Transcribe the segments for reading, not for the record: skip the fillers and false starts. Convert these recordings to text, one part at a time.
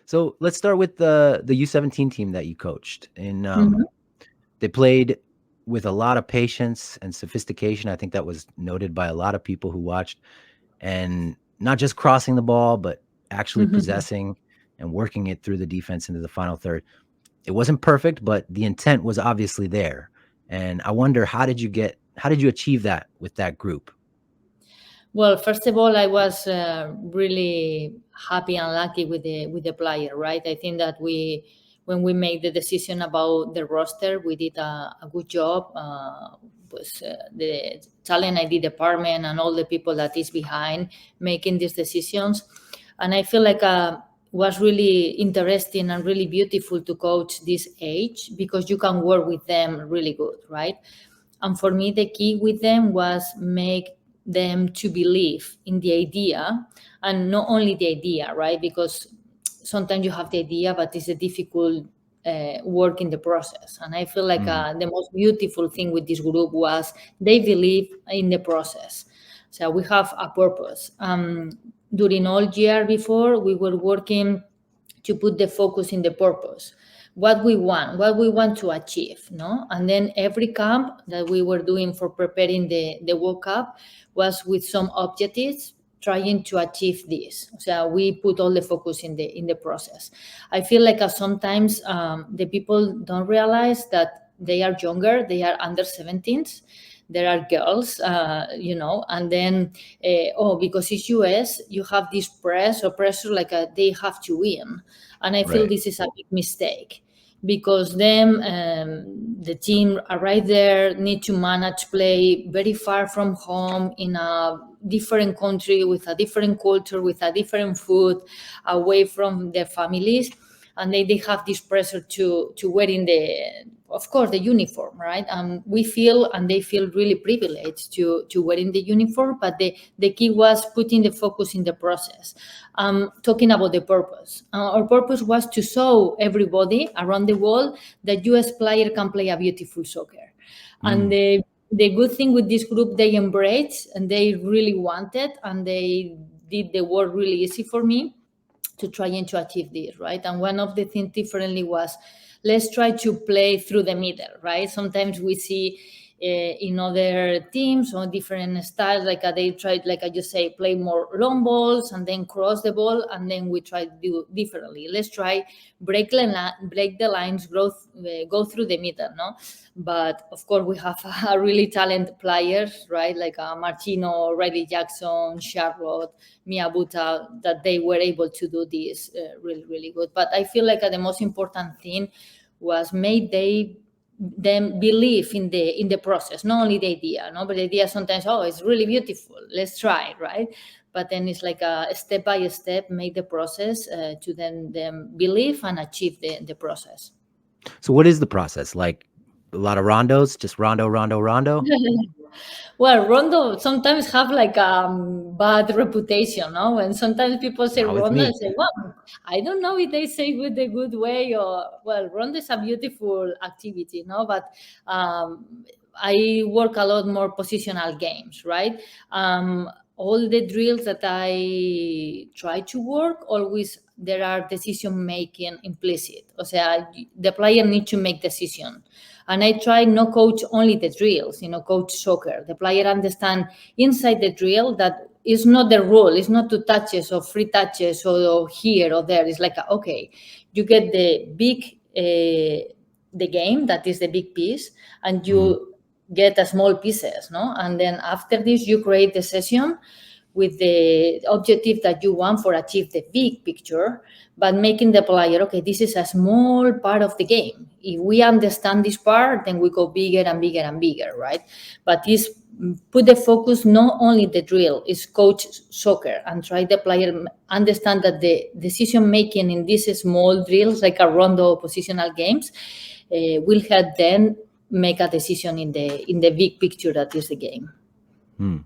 So let's start with the U17 team that you coached. And Mhm. they played with a lot of patience and sophistication. I think that was noted by a lot of people who watched. And not just crossing the ball, but actually Mhm. possessing and working it through the defense into the final third. It wasn't perfect, but the intent was obviously there. And I wonder, how did you achieve that with that group? Well, first of all, I was really happy and lucky with the player, right? I think that when we made the decision about the roster, we did a good job. Was the talent ID department and all the people that is behind making these decisions, and I feel like was really interesting and really beautiful to coach this age because you can work with them really good, right? And for me, the key with them was make them to believe in the idea, and not only the idea, right? Because sometimes you have the idea, but it's a difficult work in the process. And I feel like Mm, the most beautiful thing with this group was they believe in the process. So we have a purpose. During all year before, we were working to put the focus in the purpose, what we want to achieve, no? And then every camp that we were doing for preparing the World Cup was with some objectives trying to achieve this. So we put all the focus in the process. I feel like sometimes the people don't realize that they are younger, they are under 17s, there are girls, and then because it's US, you have this pressure like they have to win, and I feel right. this is a big mistake because then the team are right there, need to manage play very far from home in a different country with a different culture, with a different food, away from their families, and they have this pressure to wearing the, of course, the uniform, right? And we feel and they feel really privileged to wearing the uniform, but the key was putting the focus in the process. Talking about the purpose, our purpose was to show everybody around the world that US player can play a beautiful soccer. And Mm, the good thing with this group, they embraced and they really wanted, and they did the work really easy for me to trying to achieve this, right? And one of the things differently was, let's try to play through the middle, right? Sometimes we see in other teams or different styles, like they tried, like I just say, play more long balls and then cross the ball, and then we try to do differently. Let's try break the lines, go through the middle, no? But of course, we have a really talented players, right? Like Martino, Riley Jackson, Charlotte, Miyabuta, that they were able to do this really, really good. But I feel like the most important thing was made they them believe in the process, not only the idea, no, but the idea sometimes, oh, it's really beautiful, let's try, right? But then it's like a step by step, make the process to then them believe and achieve the process. so what is the process? Like a lot of rondos, just rondo, rondo, rondo? Well, Rondo sometimes have like bad reputation, no? And sometimes people say Not with Rondo and me. say, well, I don't know if they say with the good way or, well, Rondo is a beautiful activity, no? But I work a lot more positional games, right? All the drills that I try to work, always there are decision making implicit. O sea, the player needs to make decision, and I try no coach only the drills, coach soccer. The player understand inside the drill that it's not the rule, it's not 2 touches or 3 touches or here or there. It's like, okay, you get the big, the game, that is the big piece, and Mm, you get a small pieces, no? And then after this, you create the session with the objective that you want for achieve the big picture, but making the player, okay, this is a small part of the game. If we understand this part, then we go bigger and bigger and bigger, right? But this put the focus not only the drill, is coach soccer and try the player understand that the decision making in these small drills, like a rondo positional games, will help them make a decision in the big picture that is the game. mm.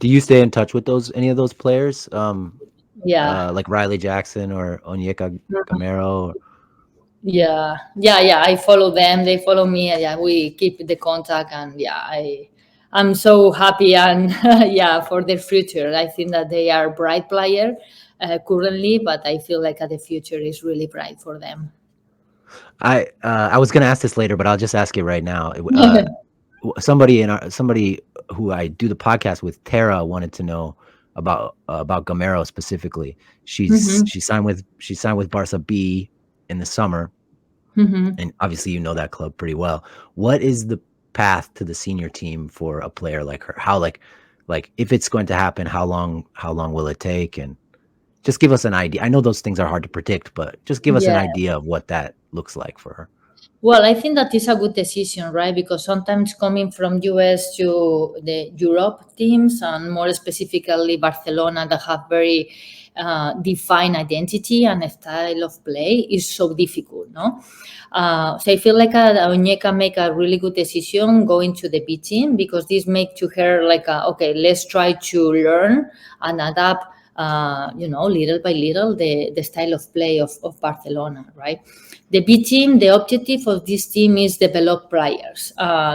Do you stay in touch with those any of those players? Yeah. Like Riley Jackson or Onyeka Camaro? Yeah. I follow them. They follow me. Yeah, we keep the contact, and yeah, I'm so happy and yeah, for their future. I think that they are bright player, currently, but I feel like the future is really bright for them. I was gonna ask this later, but I'll just ask it right now. Somebody who I do the podcast with, Tara, wanted to know about Gamero specifically. Hmm. She signed with Barca B in the summer, Hmm. and obviously you know that club pretty well. What is the path to the senior team for a player like her? How like if it's going to happen, how long will it take? And just give us an idea. I know those things are hard to predict, but just give us an Yeah. idea of what that looks like for her. Well, I think that is a good decision, right? Because sometimes coming from US to the Europe teams, and more specifically Barcelona, that have very defined identity and a style of play, is so difficult, no? So I feel like Onyeka make a really good decision going to the B team, because this make to her like, okay, let's try to learn and adapt, little by little, the style of play of Barcelona, right? The B team, the objective of this team is develop players.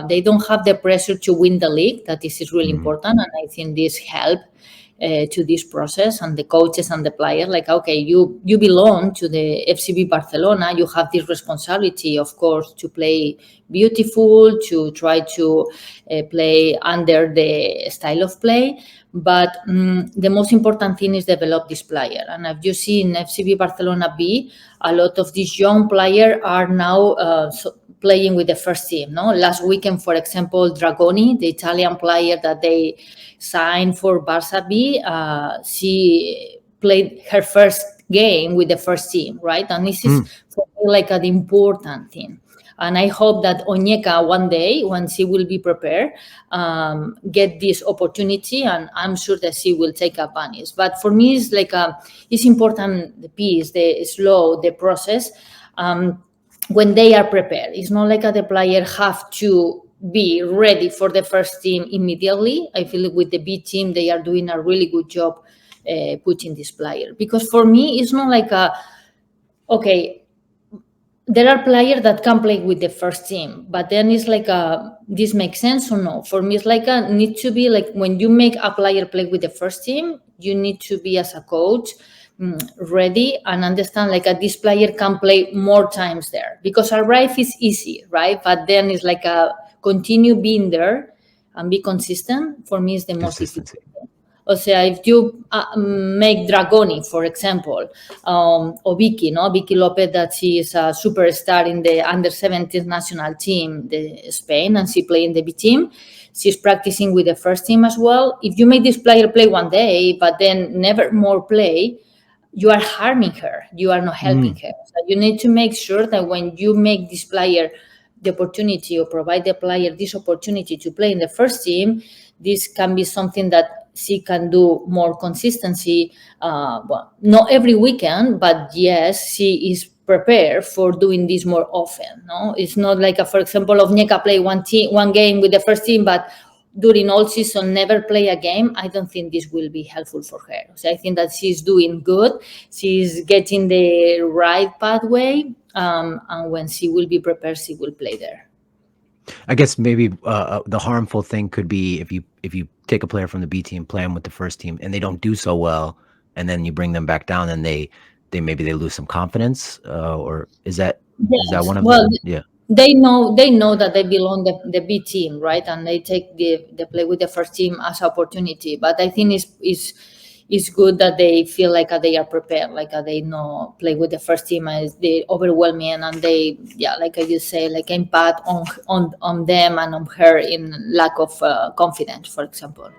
They don't have the pressure to win the league. That is really Mhm. important, and I think this help to this process, and the coaches and the players. Like, okay, you belong to the FCB Barcelona. You have this responsibility, of course, to play beautiful, to try to play under the style of play. But the most important thing is develop this player. And as you see in FCB Barcelona B, a lot of these young players are now playing with the first team. No, last weekend, for example, Dragoni, the Italian player that they signed for Barca B, she played her first game with the first team, right? And this is Mm. for me like an important thing. And I hope that Onyeka one day, when she will be prepared, get this opportunity, and I'm sure that she will take advantage. But for me, it's like it's important, the piece, the slow, the process. When they are prepared, it's not like the player have to be ready for the first team immediately. I feel like with the B team, they are doing a really good job pushing this player. Because for me, it's not like okay, there are players that can play with the first team, but then it's like this makes sense or no? For me, it's like need to be like, when you make a player play with the first team, you need to be, as a coach, ready and understand like this player can play more times there, because arrive is easy, right? But then it's like continue being there and be consistent. For me, is the most Consistency. difficult. O sea, if you make Dragoni, for example, or Vicky, no? Vicky Lopez, that she is a superstar in the under 17 national team, the Spain, and she play in the B team. She's practicing with the first team as well. If you make this player play one day, but then never more play, you are harming her. You are not helping Mm. her. So you need to make sure that when you make this player the opportunity, or provide the player this opportunity to play in the first team, this can be something that she can do more consistency. Well, not every weekend, but yes, she is prepared for doing this more often. No, it's not like, for example, of Onyeka play one game with the first team, but during all season never play a game. I don't think this will be helpful for her. So I think that she's doing good. She's getting the right pathway, and when she will be prepared, she will play there. I guess maybe the harmful thing could be if you take a player from the B team, play them with the first team, and they don't do so well, and then you bring them back down, and they maybe they lose some confidence, or is that Yes. one of the Well, yeah. they know that they belong the B team, right? And they take the play with the first team as opportunity. But I think it's good that they feel like they are prepared, like they know play with the first team as they overwhelming, and they, yeah, like I just say, like impact on them and on her in lack of confidence, for example.